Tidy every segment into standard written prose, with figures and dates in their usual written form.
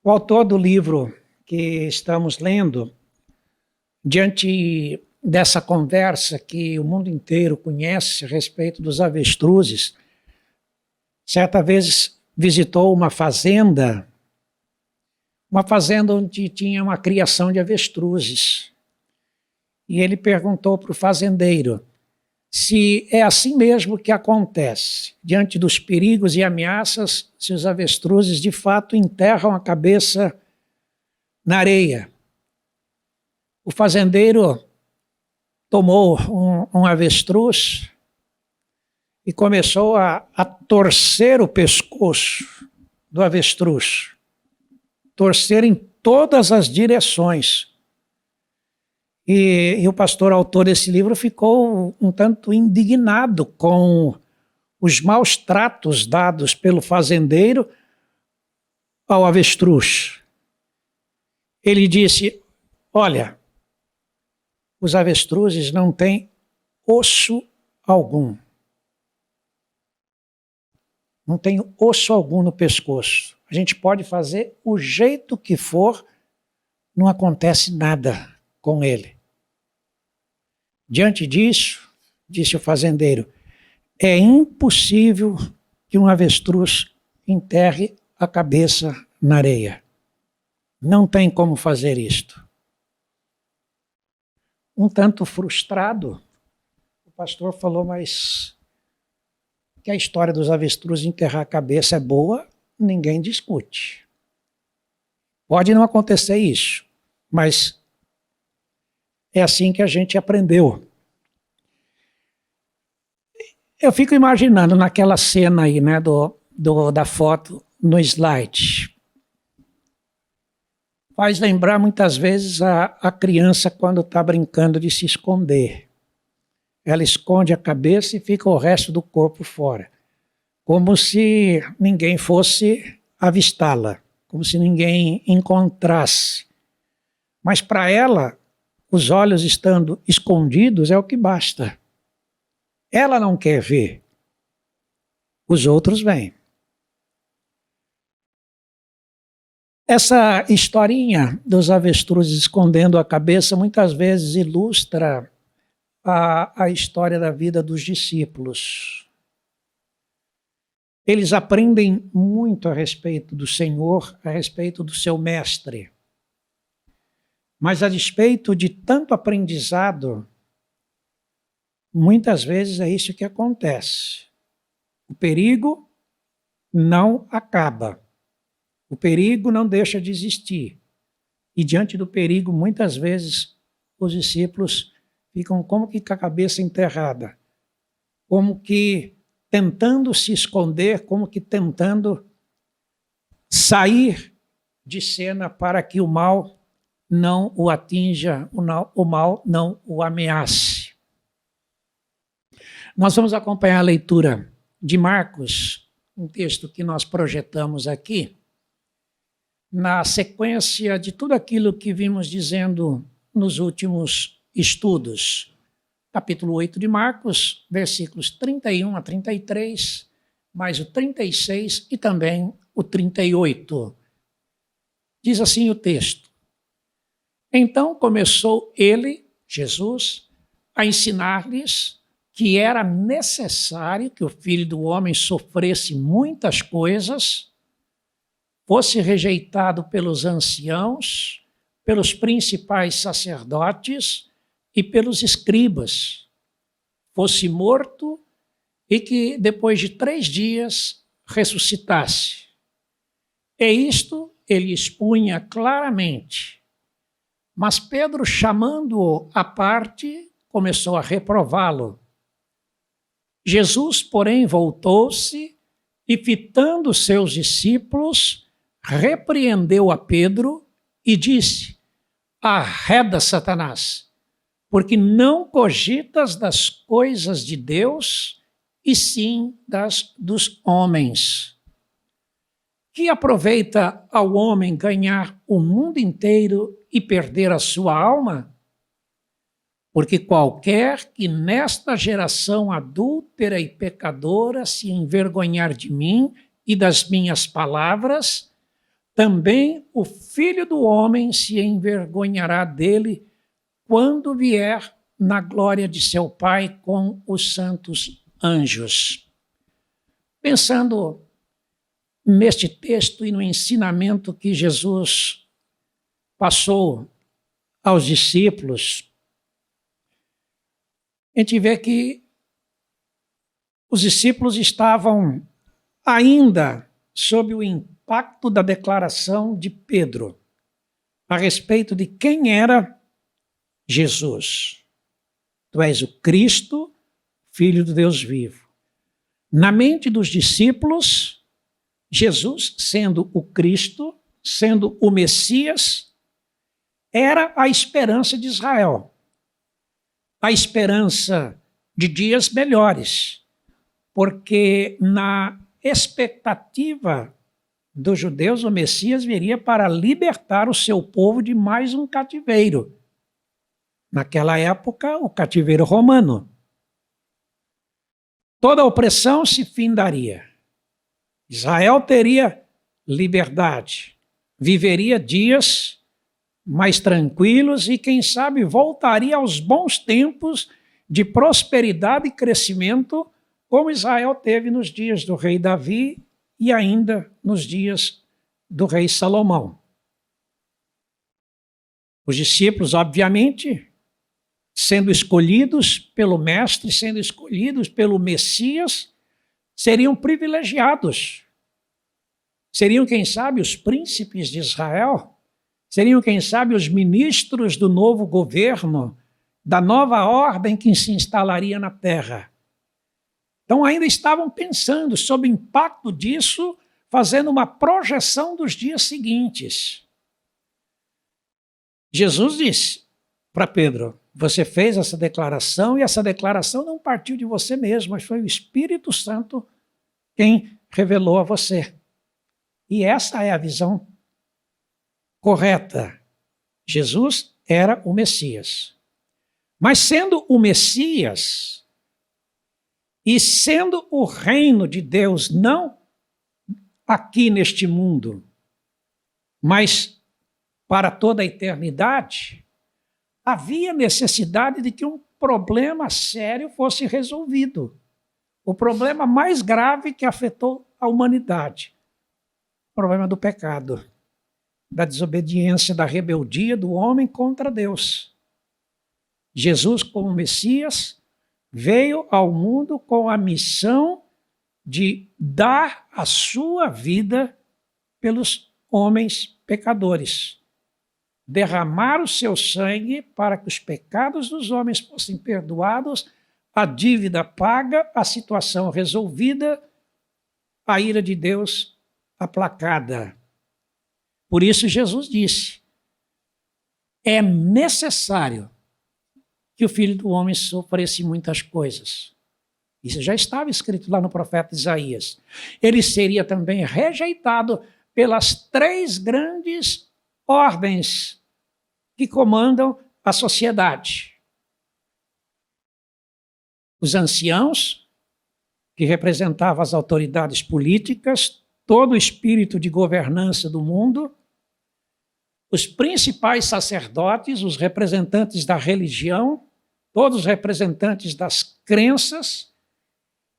O autor do livro que estamos lendo, diante dessa conversa que o mundo inteiro conhece a respeito dos avestruzes, certa vez visitou uma fazenda onde tinha uma criação de avestruzes. E ele perguntou para o fazendeiro se é assim mesmo que acontece, diante dos perigos e ameaças, se os avestruzes de fato enterram a cabeça na areia. O fazendeiro tomou um avestruz e começou a torcer o pescoço do avestruz, torcer em todas as direções. E o pastor autor desse livro ficou um tanto indignado com os maus tratos dados pelo fazendeiro ao avestruz. Ele disse: olha, os avestruzes não têm osso algum. Não tem osso algum no pescoço. A gente pode fazer o jeito que for, não acontece nada com ele. Diante disso, disse o fazendeiro, é impossível que um avestruz enterre a cabeça na areia. Não tem como fazer isto. Um tanto frustrado, o pastor falou, mas que a história dos avestruzes enterrar a cabeça é boa, ninguém discute. Pode não acontecer isso, mas é assim que a gente aprendeu. Eu fico imaginando naquela cena aí, né, da foto no slide. Faz lembrar muitas vezes a criança quando está brincando de se esconder. Ela esconde a cabeça e fica o resto do corpo fora. Como se ninguém fosse avistá-la, como se ninguém encontrasse. Mas para ela, os olhos estando escondidos é o que basta. Ela não quer ver. Os outros vêm. Essa historinha dos avestruzes escondendo a cabeça muitas vezes ilustra a história da vida dos discípulos. Eles aprendem muito a respeito do Senhor, a respeito do seu mestre. Mas a despeito de tanto aprendizado, muitas vezes é isso que acontece. O perigo não acaba. O perigo não deixa de existir. E diante do perigo, muitas vezes, os discípulos ficam como que com a cabeça enterrada, como que tentando se esconder, como que tentando sair de cena para que o mal não o atinja, o mal não o ameace. Nós vamos acompanhar a leitura de Marcos, um texto que nós projetamos aqui, na sequência de tudo aquilo que vimos dizendo nos últimos estudos. Capítulo 8 de Marcos, versículos 31 a 33, mais o 36 e também o 38. Diz assim o texto. Então começou ele, Jesus, a ensinar-lhes que era necessário que o Filho do Homem sofresse muitas coisas, fosse rejeitado pelos anciãos, pelos principais sacerdotes e pelos escribas, fosse morto e que depois de 3 dias ressuscitasse. E isto ele expunha claramente. Mas Pedro, chamando-o à parte, começou a reprová-lo. Jesus, porém, voltou-se e, fitando seus discípulos, repreendeu a Pedro e disse: arreda, Satanás, porque não cogitas das coisas de Deus, e sim das dos homens. Que aproveita ao homem ganhar o mundo inteiro e perder a sua alma? Porque qualquer que nesta geração adúltera e pecadora se envergonhar de mim e das minhas palavras, também o Filho do Homem se envergonhará dele quando vier na glória de seu Pai com os santos anjos. Pensando neste texto e no ensinamento que Jesus passou aos discípulos, a gente vê que os discípulos estavam ainda sob o impacto da declaração de Pedro a respeito de quem era Jesus. Tu és o Cristo, Filho do Deus vivo. Na mente dos discípulos, Jesus, sendo o Cristo, sendo o Messias, era a esperança de Israel, a esperança de dias melhores, porque na expectativa dos judeus, o Messias viria para libertar o seu povo de mais um cativeiro. Naquela época, o cativeiro romano. Toda a opressão se findaria. Israel teria liberdade, viveria dias mais tranquilos e, quem sabe, voltaria aos bons tempos de prosperidade e crescimento, como Israel teve nos dias do rei Davi e ainda nos dias do rei Salomão. Os discípulos, obviamente, sendo escolhidos pelo Mestre, sendo escolhidos pelo Messias, seriam privilegiados. Seriam, quem sabe, os príncipes de Israel, seriam, quem sabe, os ministros do novo governo, da nova ordem que se instalaria na terra. Então ainda estavam pensando sobre o impacto disso, fazendo uma projeção dos dias seguintes. Jesus disse para Pedro: você fez essa declaração e essa declaração não partiu de você mesmo, mas foi o Espírito Santo quem revelou a você. E essa é a visão correta. Jesus era o Messias. Mas sendo o Messias e sendo o reino de Deus não aqui neste mundo, mas para toda a eternidade, havia necessidade de que um problema sério fosse resolvido. O problema mais grave que afetou a humanidade. O problema do pecado, da desobediência, da rebeldia do homem contra Deus. Jesus, como Messias, veio ao mundo com a missão de dar a sua vida pelos homens pecadores. Derramar o seu sangue para que os pecados dos homens fossem perdoados, a dívida paga, a situação resolvida, a ira de Deus aplacada. Por isso Jesus disse: é necessário que o Filho do Homem sofresse muitas coisas. Isso já estava escrito lá no profeta Isaías. Ele seria também rejeitado pelas 3 grandes ordens que comandam a sociedade. Os anciãos, que representavam as autoridades políticas, todo o espírito de governança do mundo, os principais sacerdotes, os representantes da religião, todos os representantes das crenças,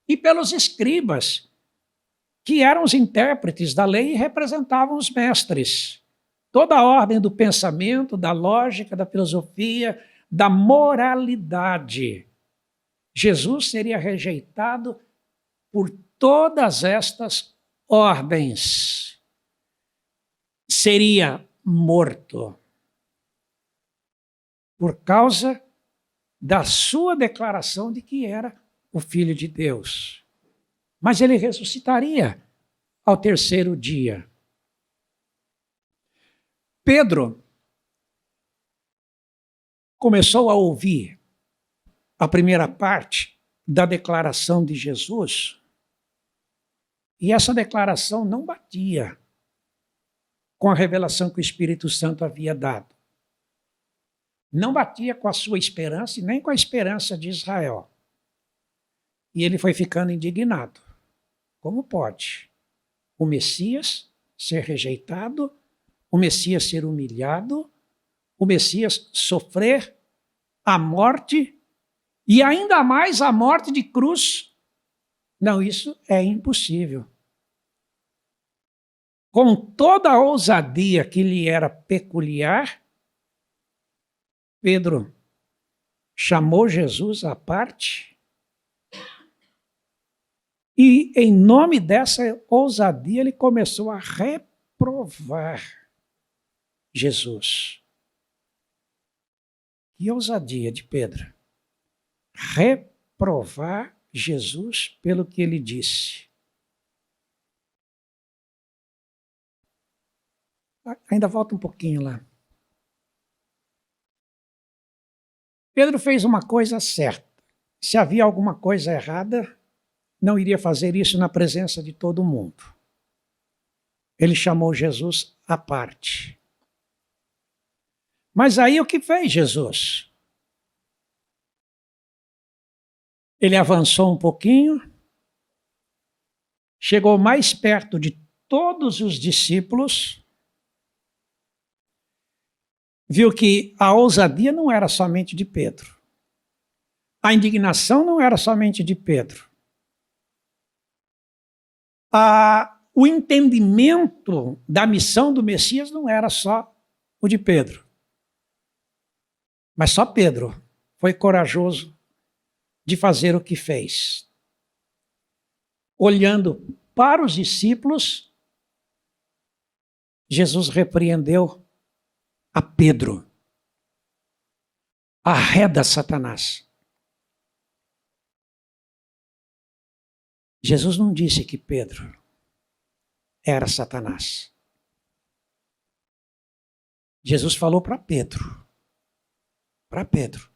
e pelos escribas, que eram os intérpretes da lei e representavam os mestres. Toda a ordem do pensamento, da lógica, da filosofia, da moralidade. Jesus seria rejeitado por todas estas ordens. Seria morto por causa da sua declaração de que era o Filho de Deus. Mas ele ressuscitaria ao 3º dia. Pedro começou a ouvir a primeira parte da declaração de Jesus, e essa declaração não batia com a revelação que o Espírito Santo havia dado. Não batia com a sua esperança e nem com a esperança de Israel. E ele foi ficando indignado. Como pode o Messias ser rejeitado, o Messias ser humilhado, o Messias sofrer a morte e ainda mais a morte de cruz. Não, isso é impossível. Com toda a ousadia que lhe era peculiar, Pedro chamou Jesus à parte e, em nome dessa ousadia, ele começou a reprovar Jesus. Que ousadia de Pedro! Reprovar Jesus pelo que ele disse. Ainda volta um pouquinho lá. Pedro fez uma coisa certa. Se havia alguma coisa errada, não iria fazer isso na presença de todo mundo. Ele chamou Jesus à parte. Mas aí o que fez Jesus? Ele avançou um pouquinho, chegou mais perto de todos os discípulos, viu que a ousadia não era somente de Pedro. A indignação não era somente de Pedro. O entendimento da missão do Messias não era só o de Pedro. Mas só Pedro foi corajoso de fazer o que fez. Olhando para os discípulos, Jesus repreendeu a Pedro. Arreda Satanás. Jesus não disse que Pedro era Satanás. Jesus falou para Pedro. Para Pedro.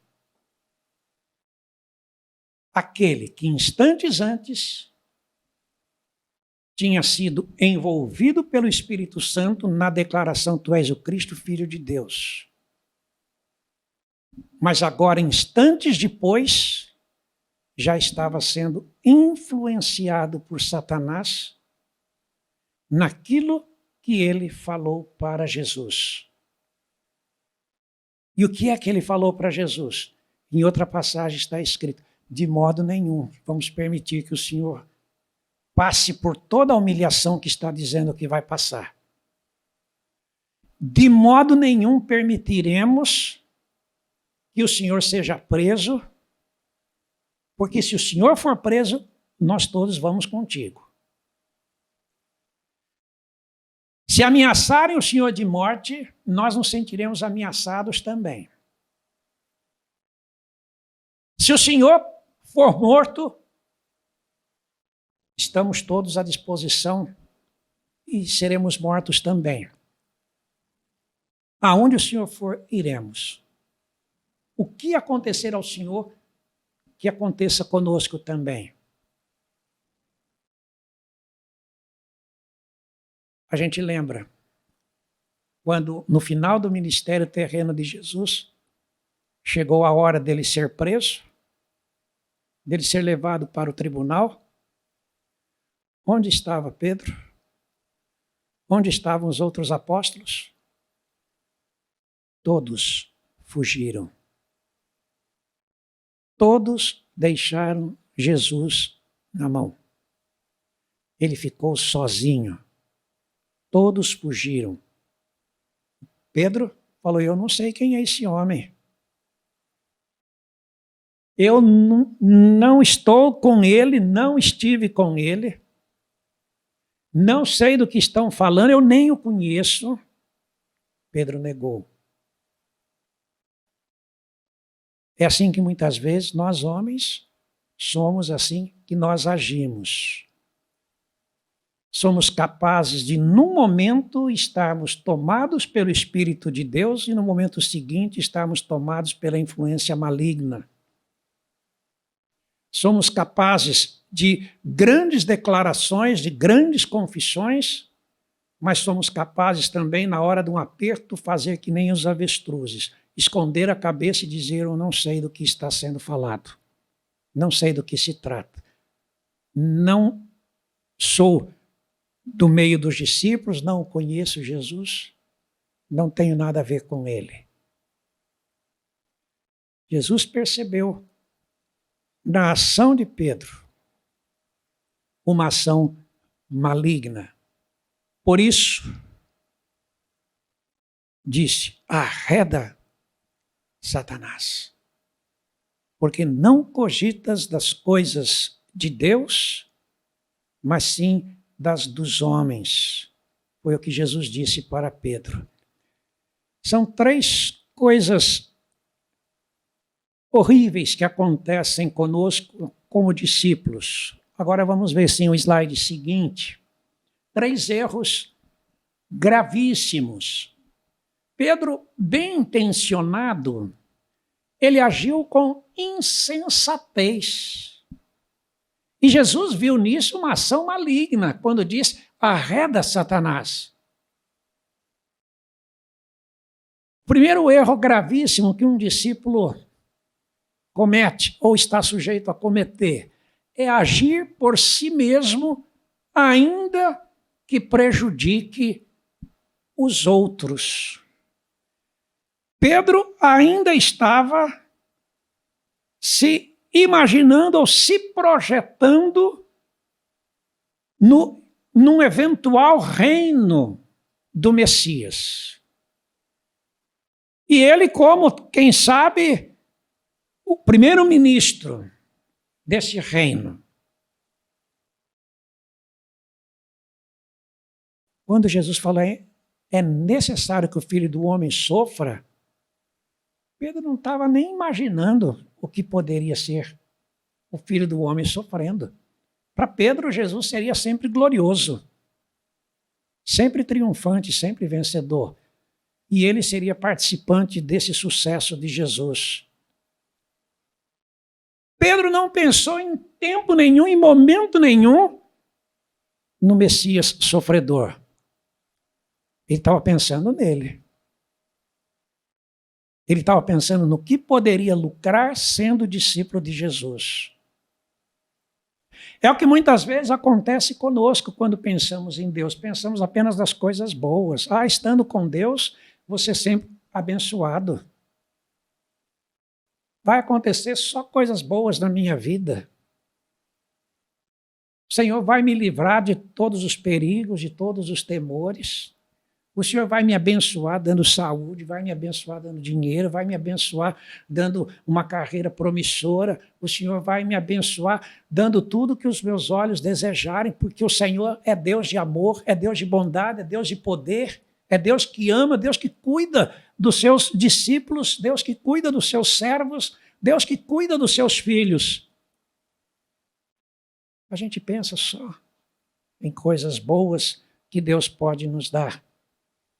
Aquele que instantes antes tinha sido envolvido pelo Espírito Santo na declaração: tu és o Cristo, Filho de Deus. Mas agora, instantes depois, já estava sendo influenciado por Satanás naquilo que ele falou para Jesus. E o que é que ele falou para Jesus? Em outra passagem está escrito: de modo nenhum vamos permitir que o Senhor passe por toda a humilhação que está dizendo que vai passar. De modo nenhum permitiremos que o Senhor seja preso, porque se o Senhor for preso, nós todos vamos contigo. Se ameaçarem o Senhor de morte, nós nos sentiremos ameaçados também. Se o Senhor for morto, estamos todos à disposição e seremos mortos também. Aonde o Senhor for, iremos. O que acontecer ao Senhor, que aconteça conosco também. A gente lembra quando, no final do ministério terreno de Jesus, chegou a hora dele ser preso, dele ser levado para o tribunal. Onde estava Pedro? Onde estavam os outros apóstolos? Todos fugiram. Todos deixaram Jesus na mão. Ele ficou sozinho. Todos fugiram. Pedro falou: eu não sei quem é esse homem. Eu não estou com ele, não estive com ele. Não sei do que estão falando, eu nem o conheço. Pedro negou. É assim que muitas vezes nós homens somos assim que nós agimos. Somos capazes de, num momento, estarmos tomados pelo Espírito de Deus e, no momento seguinte, estarmos tomados pela influência maligna. Somos capazes de grandes declarações, de grandes confissões, mas somos capazes também, na hora de um aperto, fazer que nem os avestruzes, esconder a cabeça e dizer: eu não sei do que está sendo falado, não sei do que se trata, não sou do meio dos discípulos, não conheço Jesus, não tenho nada a ver com ele. Jesus percebeu na ação de Pedro uma ação maligna. Por isso, disse: arreda, Satanás, porque não cogitas das coisas de Deus, mas sim das dos homens. Foi o que Jesus disse para Pedro. São 3 coisas horríveis que acontecem conosco como discípulos. Agora vamos ver sim o slide seguinte. 3 erros gravíssimos. Pedro, bem intencionado, ele agiu com insensatez. E Jesus viu nisso uma ação maligna, quando diz: arreda, Satanás. O primeiro erro gravíssimo que um discípulo comete ou está sujeito a cometer é agir por si mesmo, ainda que prejudique os outros. Pedro ainda estava se imaginando ou se projetando num eventual reino do Messias. E ele, como, quem sabe, o primeiro-ministro desse reino. Quando Jesus fala, é necessário que o Filho do Homem sofra, Pedro não estava nem imaginando o que poderia ser o Filho do Homem sofrendo. Para Pedro, Jesus seria sempre glorioso, sempre triunfante, sempre vencedor. E ele seria participante desse sucesso de Jesus. Pedro não pensou em tempo nenhum, em momento nenhum, no Messias sofredor. Ele estava pensando nele. Ele estava pensando no que poderia lucrar sendo discípulo de Jesus. É o que muitas vezes acontece conosco quando pensamos em Deus. Pensamos apenas nas coisas boas. Estando com Deus, você é sempre abençoado. Vai acontecer só coisas boas na minha vida. O Senhor vai me livrar de todos os perigos, de todos os temores. O Senhor vai me abençoar dando saúde, vai me abençoar dando dinheiro, vai me abençoar dando uma carreira promissora. O Senhor vai me abençoar dando tudo que os meus olhos desejarem, porque o Senhor é Deus de amor, é Deus de bondade, é Deus de poder, é Deus que ama, Deus que cuida dos seus discípulos, Deus que cuida dos seus servos, Deus que cuida dos seus filhos. A gente pensa só em coisas boas que Deus pode nos dar.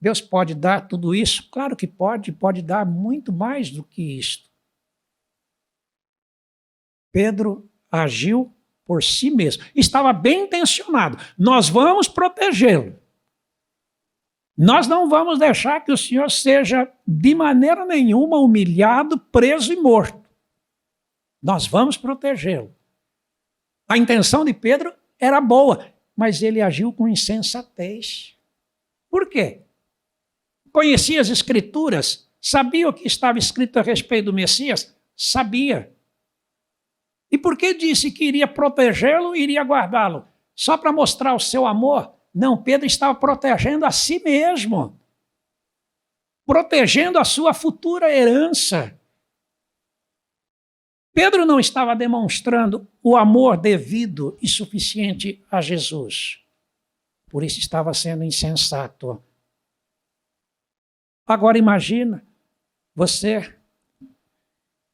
Deus pode dar tudo isso? Claro que pode dar muito mais do que isto. Pedro agiu por si mesmo. Estava bem intencionado. Nós vamos protegê-lo. Nós não vamos deixar que o Senhor seja de maneira nenhuma humilhado, preso e morto. Nós vamos protegê-lo. A intenção de Pedro era boa, mas ele agiu com insensatez. Por quê? Conhecia as Escrituras? Sabia o que estava escrito a respeito do Messias? Sabia. E por que disse que iria protegê-lo e iria guardá-lo? Só para mostrar o seu amor? Não, Pedro estava protegendo a si mesmo. Protegendo a sua futura herança. Pedro não estava demonstrando o amor devido e suficiente a Jesus. Por isso estava sendo insensato. Agora imagina você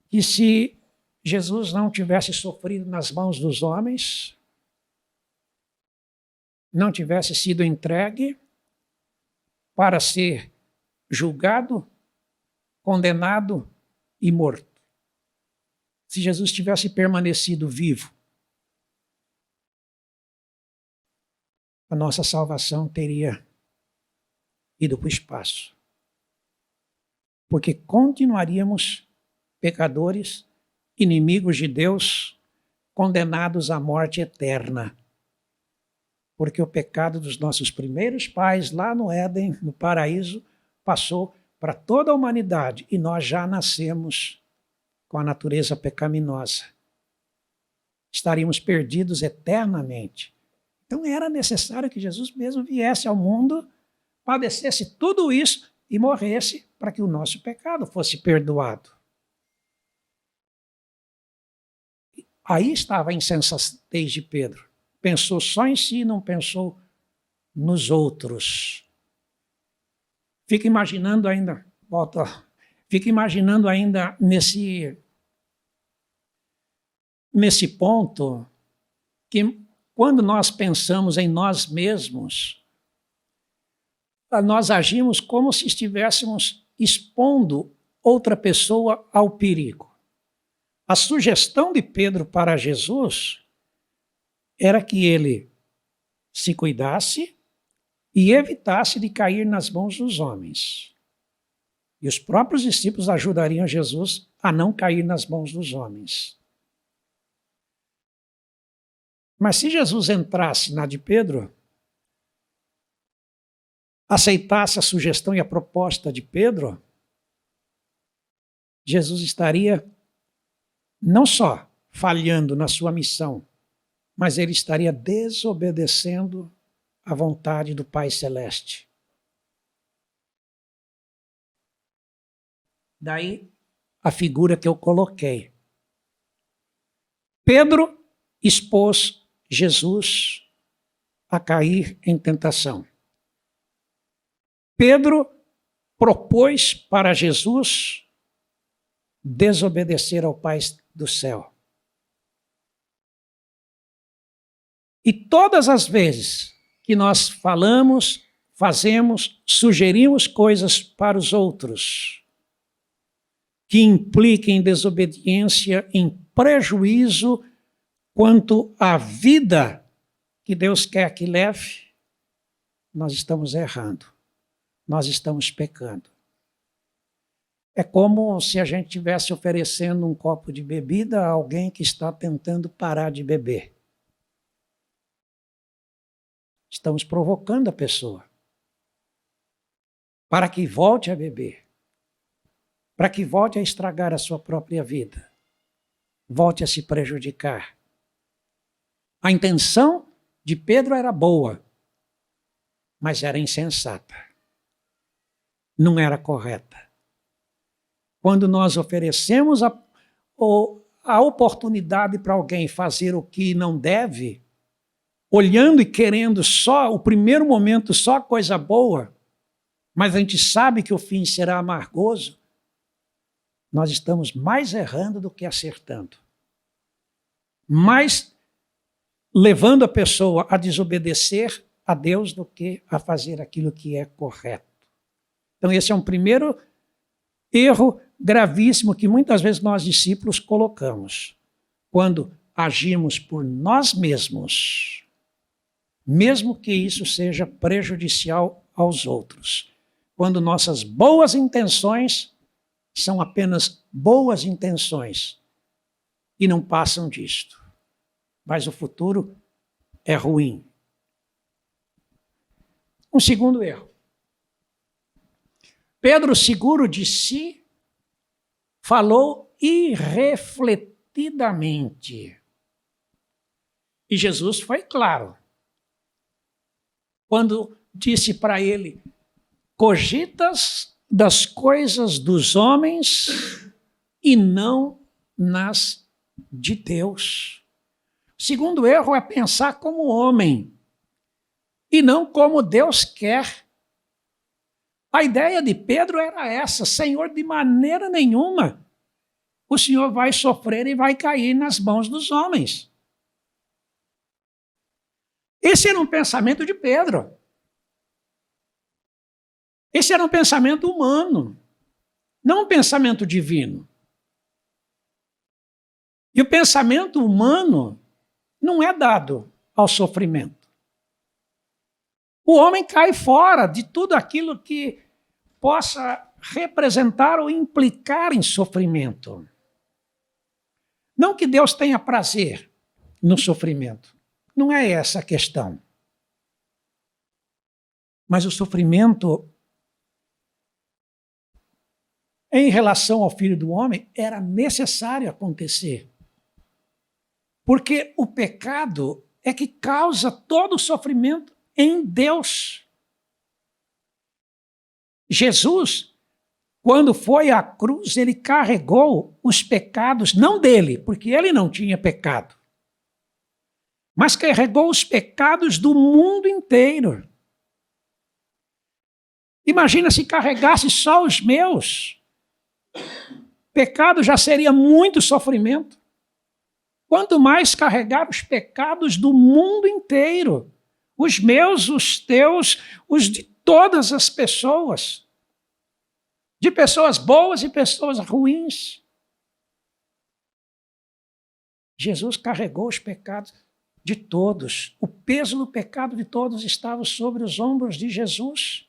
que se Jesus não tivesse sofrido nas mãos dos homens, não tivesse sido entregue para ser julgado, condenado e morto. Se Jesus tivesse permanecido vivo, a nossa salvação teria ido para o espaço. Porque continuaríamos pecadores, inimigos de Deus, condenados à morte eterna. porque o pecado dos nossos primeiros pais lá no Éden, no paraíso, passou para toda a humanidade e nós já nascemos com a natureza pecaminosa. Estaríamos perdidos eternamente. Então era necessário que Jesus mesmo viesse ao mundo, padecesse tudo isso e morresse para que o nosso pecado fosse perdoado. Aí estava a insensatez de Pedro. Pensou só em si, não pensou nos outros. Fica imaginando ainda nesse ponto que quando nós pensamos em nós mesmos, nós agimos como se estivéssemos expondo outra pessoa ao perigo. A sugestão de Pedro para Jesus era que ele se cuidasse e evitasse de cair nas mãos dos homens. E os próprios discípulos ajudariam Jesus a não cair nas mãos dos homens. Mas se Jesus entrasse na de Pedro, aceitasse a sugestão e a proposta de Pedro, Jesus estaria não só falhando na sua missão, mas ele estaria desobedecendo à vontade do Pai Celeste. Daí a figura que eu coloquei. Pedro expôs Jesus a cair em tentação. Pedro propôs para Jesus desobedecer ao Pai do céu. E todas as vezes que nós falamos, fazemos, sugerimos coisas para os outros que impliquem desobediência, em prejuízo quanto à vida que Deus quer que leve, nós estamos errando, nós estamos pecando. É como se a gente estivesse oferecendo um copo de bebida a alguém que está tentando parar de beber. Estamos provocando a pessoa para que volte a beber, para que volte a estragar a sua própria vida, volte a se prejudicar. A intenção de Pedro era boa, mas era insensata. Não era correta. Quando nós oferecemos a oportunidade para alguém fazer o que não deve, olhando e querendo só o primeiro momento, só coisa boa, mas a gente sabe que o fim será amargoso, nós estamos mais errando do que acertando. Mais levando a pessoa a desobedecer a Deus do que a fazer aquilo que é correto. Então esse é um primeiro erro gravíssimo que muitas vezes nós discípulos colocamos. Quando agimos por nós mesmos, mesmo que isso seja prejudicial aos outros. Quando nossas boas intenções são apenas boas intenções e não passam disto. Mas o futuro é ruim. Um segundo erro. Pedro, seguro de si, falou irrefletidamente. E Jesus foi claro quando disse para ele: cogitas das coisas dos homens e não nas de Deus. O segundo erro é pensar como homem e não como Deus quer. A ideia de Pedro era essa: Senhor, de maneira nenhuma o Senhor vai sofrer e vai cair nas mãos dos homens. Esse era um pensamento de Pedro. Esse era um pensamento humano, não um pensamento divino. E o pensamento humano não é dado ao sofrimento. O homem cai fora de tudo aquilo que possa representar ou implicar em sofrimento. Não que Deus tenha prazer no sofrimento. Não é essa a questão. Mas o sofrimento em relação ao Filho do Homem era necessário acontecer. Porque o pecado é que causa todo o sofrimento em Deus. Jesus, quando foi à cruz, ele carregou os pecados, não dele, porque ele não tinha pecado, mas carregou os pecados do mundo inteiro. Imagina se carregasse só os meus. Pecado já seria muito sofrimento. Quanto mais carregar os pecados do mundo inteiro, os meus, os teus, os de todas as pessoas, de pessoas boas e pessoas ruins. Jesus carregou os pecados de todos. O peso do pecado de todos estava sobre os ombros de Jesus.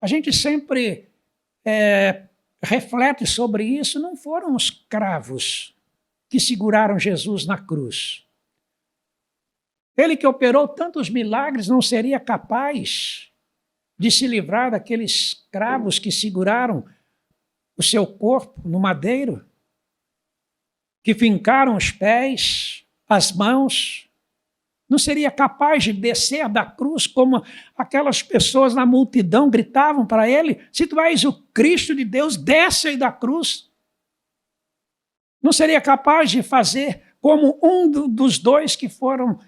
A gente sempre reflete sobre isso. Não foram os cravos que seguraram Jesus na cruz. Ele que operou tantos milagres não seria capaz de se livrar daqueles cravos que seguraram o seu corpo no madeiro, que fincaram os pés, as mãos. Não seria capaz de descer da cruz como aquelas pessoas na multidão gritavam para ele: se tu és o Cristo de Deus, desce aí da cruz. Não seria capaz de fazer como um dos dois que foram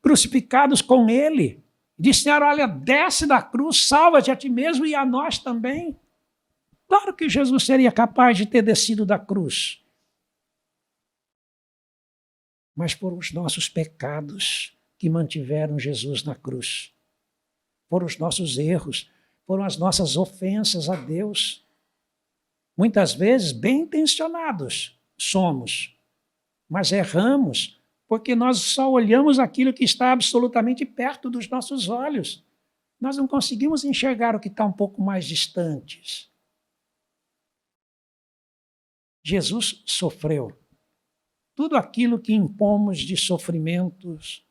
crucificados com ele. Disseram: olha, desce da cruz, salva-te a ti mesmo e a nós também. Claro que Jesus seria capaz de ter descido da cruz. Mas foram os nossos pecados que mantiveram Jesus na cruz. Foram os nossos erros, foram as nossas ofensas a Deus. Muitas vezes bem intencionados somos, mas erramos porque nós só olhamos aquilo que está absolutamente perto dos nossos olhos. Nós não conseguimos enxergar o que está um pouco mais distante. Jesus sofreu tudo aquilo que impomos de sofrimentos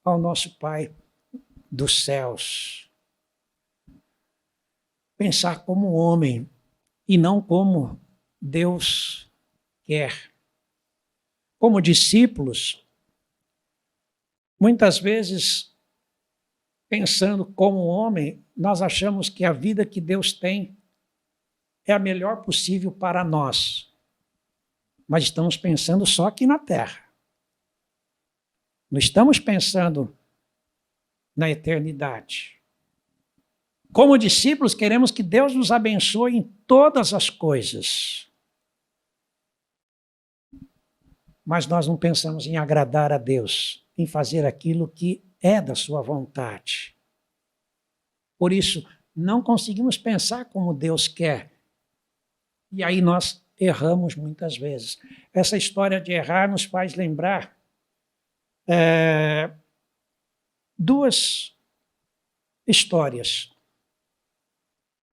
ao nosso Pai dos céus. Pensar como homem e não como Deus quer. Como discípulos, muitas vezes, pensando como homem, nós achamos que a vida que Deus tem é a melhor possível para nós. Mas estamos pensando só aqui na terra. Não estamos pensando na eternidade. Como discípulos, queremos que Deus nos abençoe em todas as coisas. Mas nós não pensamos em agradar a Deus, em fazer aquilo que é da sua vontade. Por isso, não conseguimos pensar como Deus quer. E aí nós erramos muitas vezes. Essa história de errar nos faz lembrar duas histórias.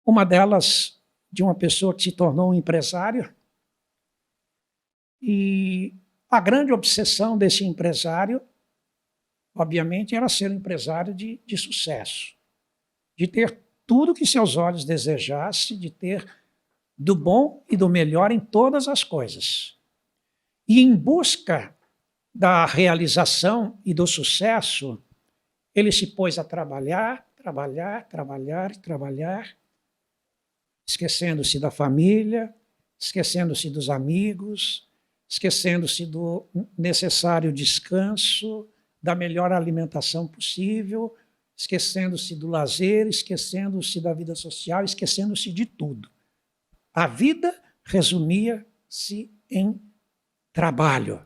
Uma delas de uma pessoa que se tornou um empresário, e a grande obsessão desse empresário, obviamente, era ser um empresário de sucesso, de ter tudo que seus olhos desejassem, de ter do bom e do melhor em todas as coisas. E em busca da realização e do sucesso, ele se pôs a trabalhar, esquecendo-se da família, esquecendo-se dos amigos, esquecendo-se do necessário descanso, da melhor alimentação possível, esquecendo-se do lazer, esquecendo-se da vida social, esquecendo-se de tudo. A vida resumia-se em trabalho.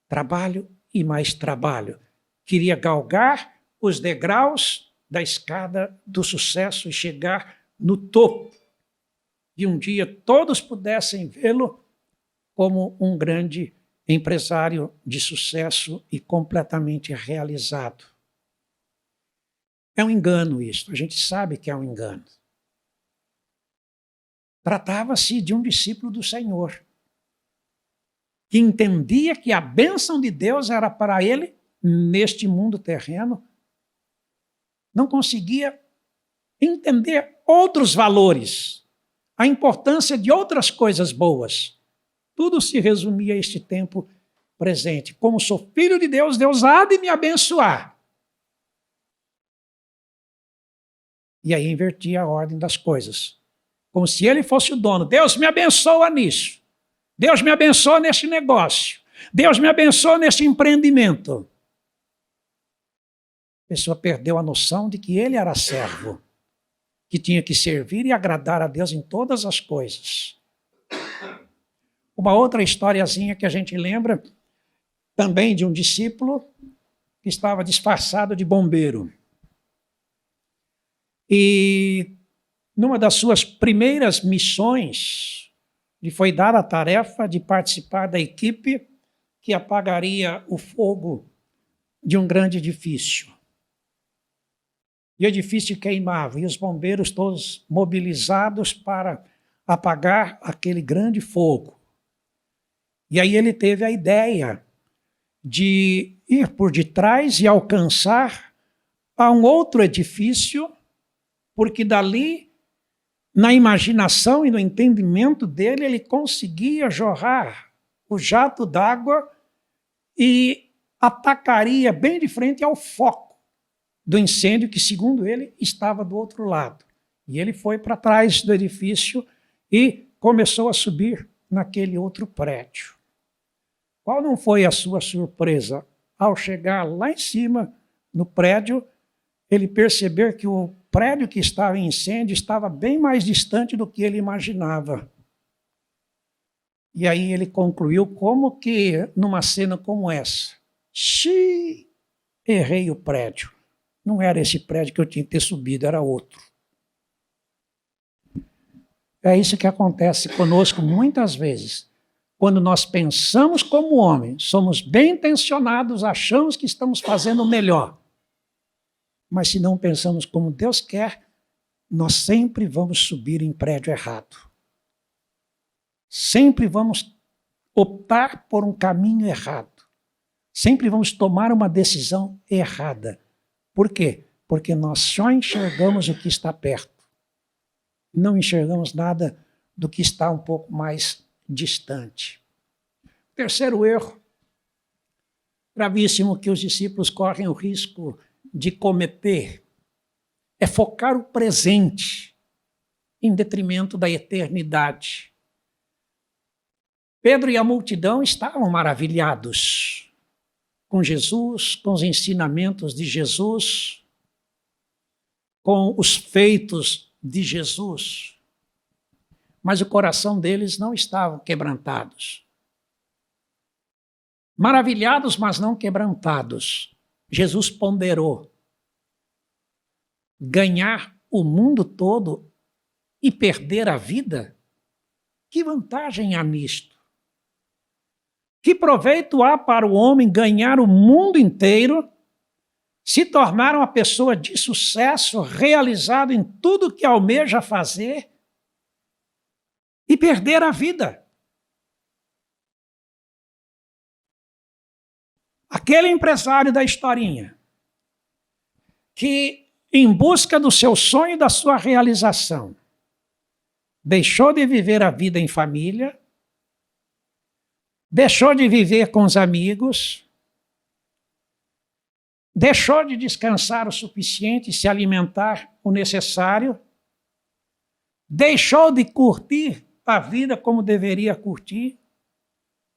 Trabalho e mais trabalho. Queria galgar os degraus da escada do sucesso e chegar no topo. E um dia todos pudessem vê-lo como um grande empresário de sucesso e completamente realizado. É um engano isso, a gente sabe que é um engano. Tratava-se de um discípulo do Senhor, que entendia que a bênção de Deus era para ele, neste mundo terreno, não conseguia entender outros valores, a importância de outras coisas boas. Tudo se resumia a este tempo presente. Como sou filho de Deus, Deus há de me abençoar. E aí invertia a ordem das coisas. Como se ele fosse o dono. Deus me abençoa nisso. Deus me abençoa nesse negócio. Deus me abençoa nesse empreendimento. A pessoa perdeu a noção de que ele era servo, que tinha que servir e agradar a Deus em todas as coisas. Uma outra historiazinha que a gente lembra, também de um discípulo que estava disfarçado de bombeiro. E numa das suas primeiras missões, lhe foi dada a tarefa de participar da equipe que apagaria o fogo de um grande edifício. E o edifício queimava, e os bombeiros todos mobilizados para apagar aquele grande fogo. E aí ele teve a ideia de ir por detrás e alcançar a um outro edifício, porque dali, na imaginação e no entendimento dele, ele conseguia jorrar o jato d'água e atacaria bem de frente ao foco do incêndio que, segundo ele, estava do outro lado. E ele foi para trás do edifício e começou a subir naquele outro prédio. Qual não foi a sua surpresa? Ao chegar lá em cima, no prédio, ele percebeu que o prédio que estava em incêndio estava bem mais distante do que ele imaginava. E aí ele concluiu como que, numa cena como essa, errei o prédio. Não era esse prédio que eu tinha que ter subido, era outro. É isso que acontece conosco muitas vezes. Quando nós pensamos como homem, somos bem intencionados, achamos que estamos fazendo o melhor. Mas se não pensamos como Deus quer, nós sempre vamos subir em prédio errado. Sempre vamos optar por um caminho errado. Sempre vamos tomar uma decisão errada. Por quê? Porque nós só enxergamos o que está perto. Não enxergamos nada do que está um pouco mais distante. Terceiro erro, gravíssimo, que os discípulos correm o risco de cometer, é focar o presente em detrimento da eternidade. Pedro e a multidão estavam maravilhados com Jesus, com os ensinamentos de Jesus, com os feitos de Jesus. Mas o coração deles não estava quebrantados. Maravilhados, mas não quebrantados. Jesus ponderou: ganhar o mundo todo e perder a vida? Que vantagem há nisto? Que proveito há para o homem ganhar o mundo inteiro, se tornar uma pessoa de sucesso, realizado em tudo que almeja fazer, e perder a vida? Aquele empresário da historinha, que em busca do seu sonho e da sua realização, deixou de viver a vida em família, deixou de viver com os amigos, deixou de descansar o suficiente e se alimentar o necessário, deixou de curtir a vida como deveria curtir,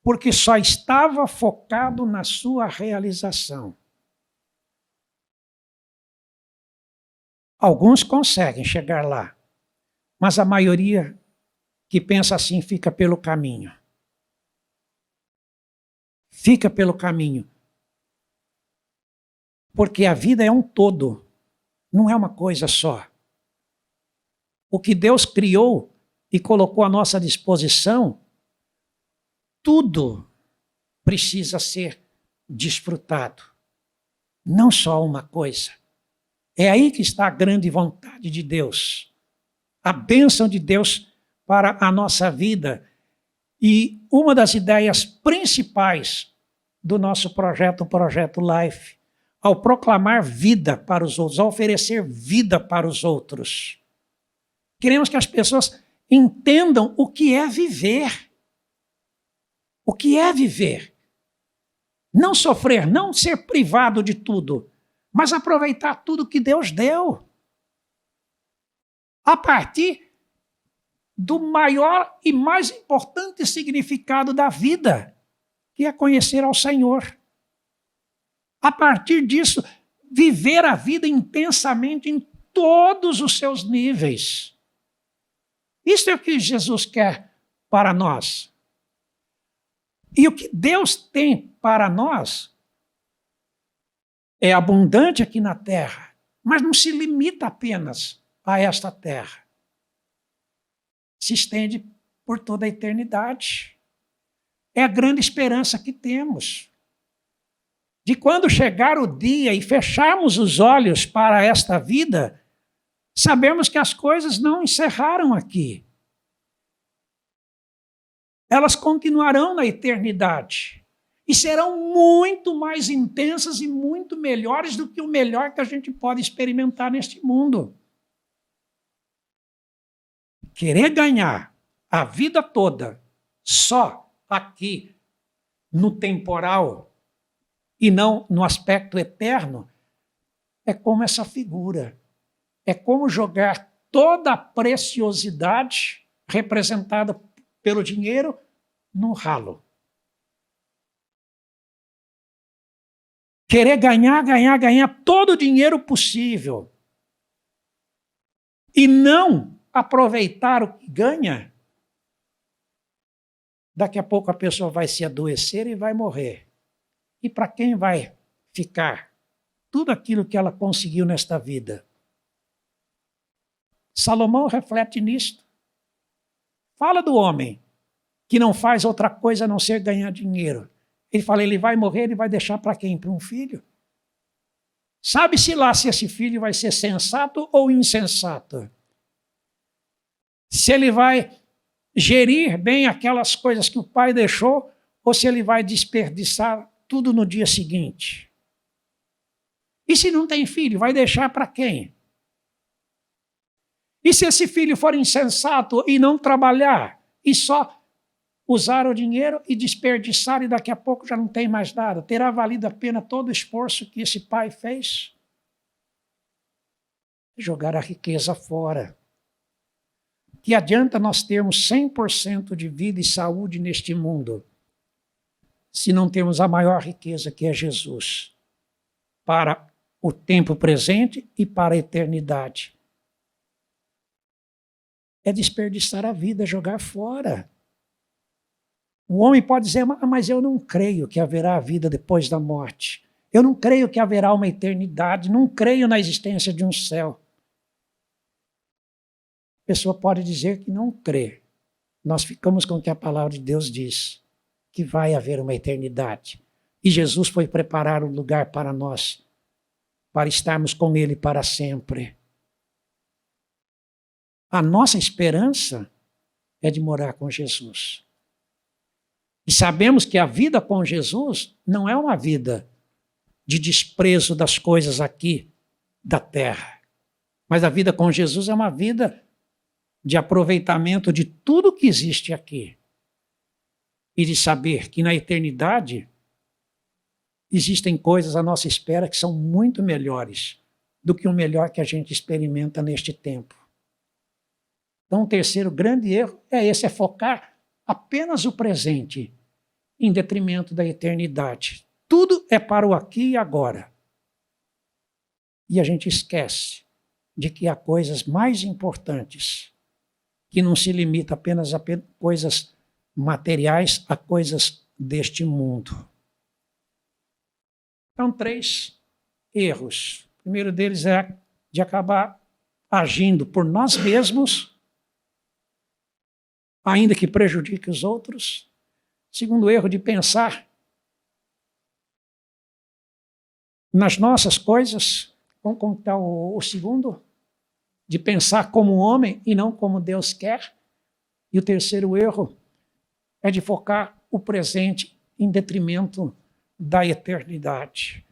porque só estava focado na sua realização. Alguns conseguem chegar lá, mas a maioria que pensa assim fica pelo caminho. Fica pelo caminho. Porque a vida é um todo, não é uma coisa só. O que Deus criou e colocou à nossa disposição, tudo precisa ser desfrutado. Não só uma coisa. É aí que está a grande vontade de Deus. A bênção de Deus para a nossa vida. E uma das ideias principais do nosso projeto, o Projeto Life, ao proclamar vida para os outros, ao oferecer vida para os outros. Queremos que as pessoas entendam o que é viver. O que é viver? Não sofrer, não ser privado de tudo, mas aproveitar tudo que Deus deu. A partir do maior e mais importante significado da vida, que é conhecer ao Senhor. A partir disso, viver a vida intensamente em todos os seus níveis. Isso é o que Jesus quer para nós. E o que Deus tem para nós é abundante aqui na terra, mas não se limita apenas a esta terra. Se estende por toda a eternidade. É a grande esperança que temos. De quando chegar o dia e fecharmos os olhos para esta vida, sabemos que as coisas não encerraram aqui. Elas continuarão na eternidade e serão muito mais intensas e muito melhores do que o melhor que a gente pode experimentar neste mundo. Querer ganhar a vida toda só aqui no temporal e não no aspecto eterno é como essa figura. É como jogar toda a preciosidade representada pelo dinheiro no ralo. Querer ganhar todo o dinheiro possível e não aproveitar o que ganha, daqui a pouco a pessoa vai se adoecer e vai morrer. E para quem vai ficar tudo aquilo que ela conseguiu nesta vida? Salomão reflete nisto. Fala do homem que não faz outra coisa a não ser ganhar dinheiro. Ele fala, ele vai morrer, ele vai deixar para quem? Para um filho? Sabe-se lá se esse filho vai ser sensato ou insensato? Se ele vai gerir bem aquelas coisas que o pai deixou, ou se ele vai desperdiçar tudo no dia seguinte. E se não tem filho, vai deixar para quem? E se esse filho for insensato e não trabalhar, e só usar o dinheiro e desperdiçar, e daqui a pouco já não tem mais nada, terá valido a pena todo o esforço que esse pai fez? Jogar a riqueza fora. Que adianta nós termos 100% de vida e saúde neste mundo, se não temos a maior riqueza, que é Jesus, para o tempo presente e para a eternidade? É desperdiçar a vida, jogar fora. O homem pode dizer, mas eu não creio que haverá vida depois da morte. Eu não creio que haverá uma eternidade, não creio na existência de um céu. A pessoa pode dizer que não crê. Nós ficamos com o que a palavra de Deus diz, que vai haver uma eternidade. E Jesus foi preparar um lugar para nós, para estarmos com Ele para sempre. A nossa esperança é de morar com Jesus. E sabemos que a vida com Jesus não é uma vida de desprezo das coisas aqui da terra. Mas a vida com Jesus é uma vida de aproveitamento de tudo que existe aqui. E de saber que na eternidade existem coisas à nossa espera que são muito melhores do que o melhor que a gente experimenta neste tempo. Então, o terceiro grande erro é esse, é focar apenas o presente em detrimento da eternidade. Tudo é para o aqui e agora. E a gente esquece de que há coisas mais importantes, que não se limita apenas a coisas materiais, a coisas deste mundo. Então, 3 erros. O primeiro deles é de acabar agindo por nós mesmos, ainda que prejudique os outros. Segundo erro, de pensar nas nossas coisas. Como está o segundo? De pensar como homem e não como Deus quer. E o terceiro erro é de focar o presente em detrimento da eternidade.